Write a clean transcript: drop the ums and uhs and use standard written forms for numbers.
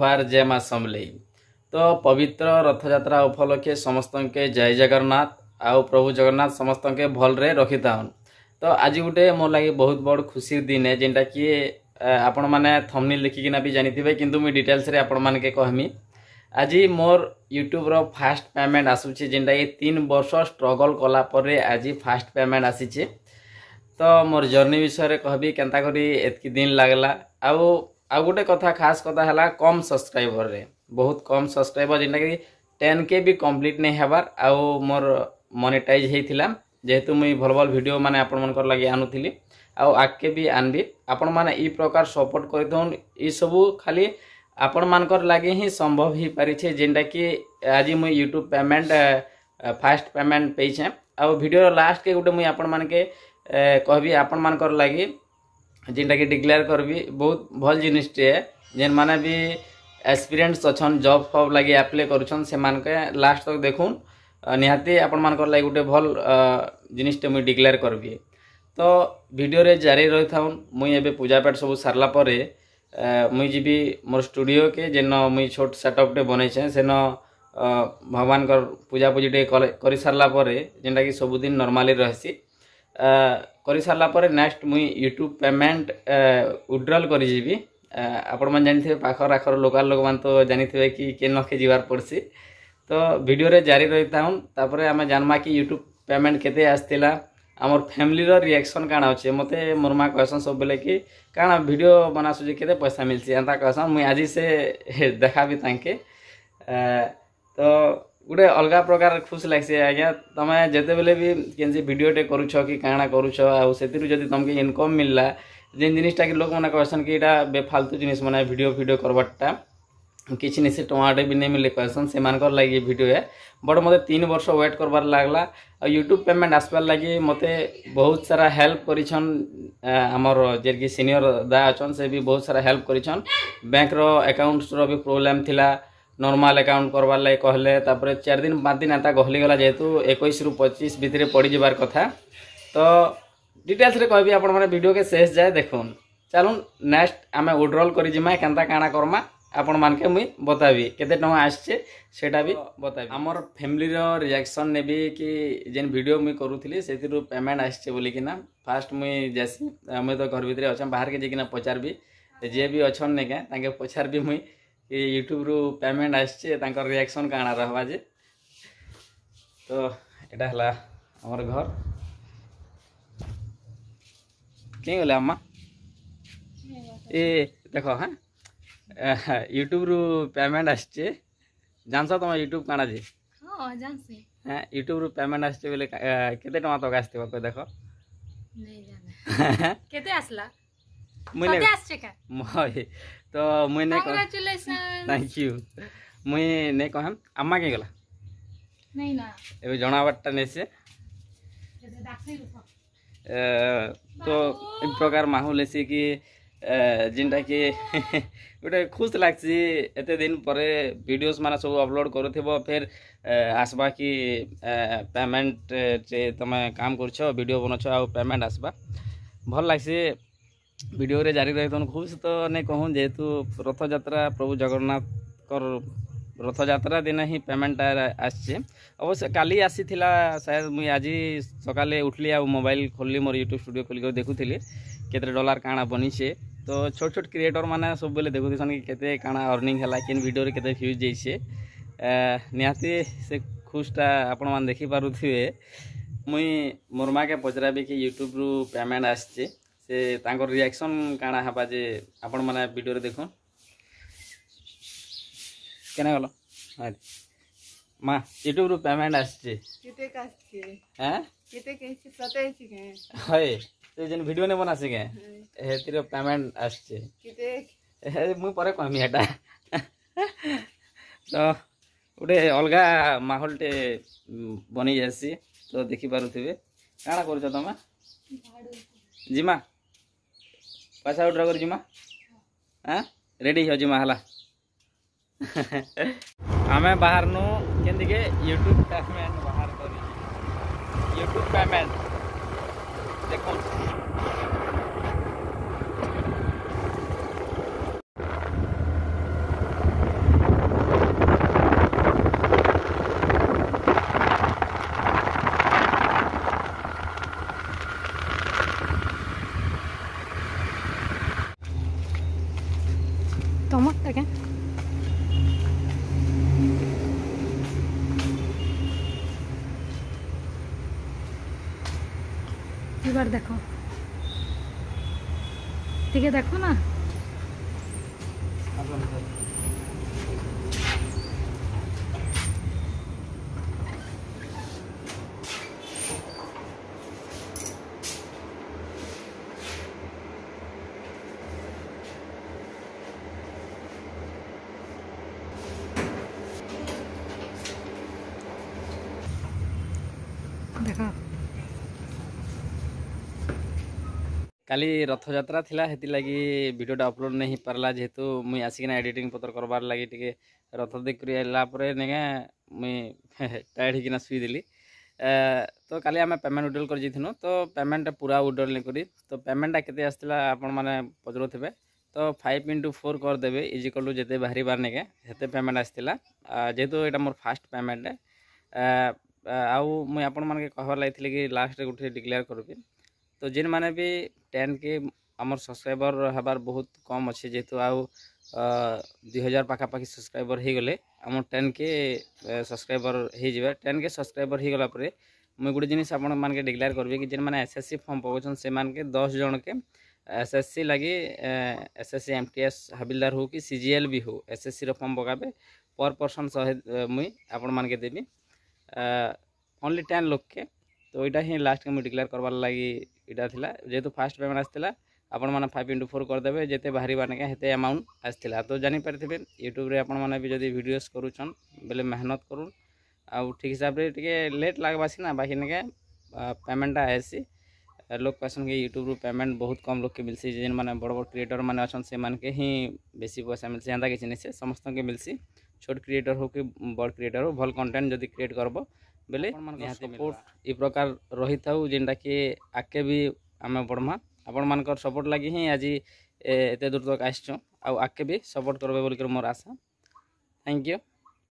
जुहार जय माँ समलेई। तो पवित्र रथयात्रा उपलक्षे समस्त के जय जगन्नाथ आउ प्रभु जगन्नाथ समस्त के भल रे रखी थाउन। तो आज गोटे मोर लगे बहुत बड़ खुशी दिन है जेनटा कि आपण माने थंबनेल देखिकिना भी जानिथिबे किंतु मुई डिटेल्स रे आपण माने के कहमी। आज मोर यूट्यूब रो फास्ट पेमेंट आसुची जेनटा कि 3 वर्ष स्ट्रगल कला परे आज फास्ट पेमेंट आसीचे। तो मोर जर्नी विषय रे कहबी केनता करी एतकी दिन लागला आ गोटे कथा खास कथा है कम सब्सक्राइबर रे बहुत कम सब्सक्राइबर जेनटा कि 10K भी कंप्लीट नहीं हेबार आउ मोर मोनेटाइज हेतिला जेहेतु मुई भल भल वीडियो माने आपण मनकर लागि आनुथिली आउ आके भी आनबी आपण माने ई प्रकार सपोर्ट करिथोन। ई सब खाली आपण मानकर लागि ही संभव ही पारि छे जेनटा कि आज मुई यूट्यूब पेमेंट फास्ट पेमेंट पेइछे आउ वीडियो लास्ट के गोटे मुई आपण मान के कहबी आपण मानकर लागि जेनटा कि डिक्लेयर करबी बहुत भल जिनिसटे जेन माने भी एक्सपीरियंस अछन जॉब फॉब लागि अप्लाई करूछन से मान के लास्ट तक देखुन निहाती आपण मानकर लागि गोटे भल जिनिसटे मुई डिक्लेयर करबी। तो वीडियो रे जारी रही थाउन मुई एबे पूजा पाठ सब सारला परे मुई जीबी मोर स्टूडियो के जेन मुई छोट सेटअप टे बनैछे सेन भगवान कर पूजा पूजी टे करि सारला परे जेनटा कि सब दिन नॉर्मली रहसी करि सारला परे नेक्स्ट मुई यूट्यूब पेमेंट विड्रॉल करि जीबी। आपण मन जानिथिबे पाखर आखर लोकल लोक मान तो जानिथिबे कि के नखे जीवार पड़सी। तो वीडियो रे जारी रही थाउन तापरे आमे जानमा कि यूट्यूब पेमेंट केते आस्तिला आमर फैमिली रो रिएक्शन काना होचे मते मोर मां कहसन सब बेले कि काना वीडियो बनासु जे केते पैसा मिलसी एंता कहसन मुई आजी से देखाबी तांके। तो गोटे अलग प्रकार खुश लगे आज्ञा तमें जिते बेले भी केनसी वीडियोटे करुछ कि काଣା करुछ आउ सेतिरु जदि तुमके इनकम मिलला जेन जिनिसटा कि लोक माने कहसन कि एटा बेफालतू जिनिस माने वीडियो करबाटा किछि निसे टमाटे भी नहीं मिले कहसन से मानकर लागि वीडियो है बट मते 3 वर्ष वेट करबार लागला आ यूट्यूब पेमेंट आसबार लागि मते बहुत सारा हेल्प करिछन हमर जे कि सीनियर दा अछन से भी बहुत सारा हेल्प करिछन। बैंक रो अकाउंट्स रो भी प्रॉब्लम थिला नॉर्मल अकाउंट करवार लगे कहले तापर 4 दिन 5 दिन एंता गहली गला जेहेतु 21 रु 25 भितर पड़ जबार कथा। तो डिटेल्स रे कहबी आपण माने वीडियो के शेष जाए देखुन चलुन नेक्स्ट आमे विड्रॉल करि जिमा केनता काଣା करमा आपण मान के मुई बताबी केते टका आछे सेटा भी बताबी। हमर फैमिली रो रिएक्शन नेबी कि जेन वीडियो मुई करूथिली सेतिरु पेमेंट आछे बोली कि ना फास्ट मुई जैसी मुई तो घर भितरे अछम बाहर के जेकिना पचारबी जे भी अछन ने के ताके पचारबी मुई कि यूट्यूब रु पेमेंट आछे तांकर रिएक्शन काଣା रहबा जे। तो एटा हला हमर घर के गले अम्मा ए देखो हां यूट्यूब रु पेमेंट आछे जानसा तुम यूट्यूब काଣା जे हां जानसी हां यूट्यूब रु पेमेंट आछे बोले केते टका तक आस्ते को देखो नहीं जाने केते आसला मुने आछे का मोय तो मुई ने कांग्रेचुलेशन थैंक यू मुई ने कहम अम्मा के गला नहीं ना एबे जणावटटा ने से तो इन प्रकार माहौल ऐसे कि जिनटा कि गोटे खुश लागसी एते दिन परे वीडियोस माने सब अपलोड करूथिबो फिर आसबा कि पेमेंट जे तमे काम करछो वीडियो बनछो आ पेमेंट आसबा भल लागसी वीडियो रे जारी रही तो खुश तो नहीं कहूँ जेहेतु रथ यात्रा प्रभु जगन्नाथ कर रथ यात्रा दिन ही पेमेंट आसचे अवश्य काली आसी थिला शायद मुई आज सकाले उठली आ मोबाइल खोलली मोर यूट्यूब स्टूडियो खोल देखुली केते डॉलर काଣା बनीचे। तो छोट छोट क्रिएटर माने सब बेले देखुथन कि केते काଣା अर्निंग हला केन वीडियो रे केते व्यूज जैसे निहाती से खुशटा आपण मान देखि पारुथिबे। मुई मोर मां के पचराबी कि यूट्यूब रु पेमेंट आसचे से तांकर रिएक्शन काଣା हबा जे आपण माने वीडियो रे देखो केना गलो हाय मां यूट्यूब रु पेमेंट आसचे केते कासचे हैं केते केसी सतेची के हाय तो जन वीडियो ने बनासे के हेतिर पेमेंट आसचे केते मु परे कहमी एटा तो उडे अलगा माहौल टे बनी जासी। तो देखि पारुथिबे काଣା करछ तमा जिमा पैसा उड्रा कर जिमा हां रेडी हो जिमा हला आमे बाहर नु केंदी के यूट्यूब पेमेंट बाहर करी यूट्यूब पेमेंट देखो এবার দেখো ঠিক দেখো না देखा काली रथयात्रा थिला हेति लगी वीडियोटा अपलोड नहीं पारला जेहेतु मुई आसिकिना एडिटिंग पत्र करबार लगी टिके रथ देख करी आइला परे नेगे मुई टायर्ड हिकिना सुई देली तो काली आमे पेमेंट विड्रॉल कर जिथिनु तो पेमेंट पूरा विड्रॉल नहीं करी तो पेमेंटा केते आस्तिला आपण माने पजरुथिबे तो 5 into 4 कर देबे इज इक्वल टू जेते बाहरी बार नेगे हेते पेमेंट आस्तिला जेहेतु एटा मोर फास्ट पेमेंट आउ मुई आपण माने कहबार लागिथिले कि लास्ट रे गुटे डिक्लेयर करबी तो जेन माने भी 10 के आमर सब्सक्राइबर हबार बहुत कम अच्छे जेहेतु आउ 2000 पाखापाखि सब्सक्राइबर हो गले आम 10 के सब्सक्राइबर हो 10 के सब्सक्राइबर हो गला परे मुझे गोटे जिनिस आपण मान के डिक्लेयर करबी कि जेन माने एसएससी फॉर्म पकाउछन से मान के 10 जन के एसएससी लगी एसएससी एमटीएस हाबिलदार हो कि सीजीएल भी हो एसएससी रो फॉर्म पकाबे पर पर्सन 100 मुई आपण मान के देबी ओनली 10 लोग के तो यहाँ ही लास्ट के मुझे डिक्लेयर करवार लगी इटा थिला जेहेतु फास्ट पेमेंट आसला आपण मैंने 5 into 4 करदे जिते बाहरी बार हेते अमाउंट आसला तो जानीपारे यूट्यूब रे आपण मैंने भी जब वीडियोस करूछन बेले मेहनत करूँ आउ ठीक हिसाब से टे लेट लगवा सीना बाकी ने पेमेंटा आसी लोग कहसन कि यूट्यूब रू पेमेंट बहुत कम लोग के मिलसी जेन माने बड़ बड़ क्रिएटर माने अछन से मान के ही बेसी पैसा मिलसी एंता किसी नहीं से समस्त के मिलसी छोट क्रिएटर हो कि बड़ क्रिएटर हो भल कंटेंट जदि क्रिएट करबो बेले सपोर्ट इ प्रकार रही था जेनटा कि आगे भी आम बढ़मा आपण मानकर सपोर्ट लगी ही आज एते दूर तक आसचो आगे भी सपोर्ट करबे बोल कर मोर आशा थैंक यू।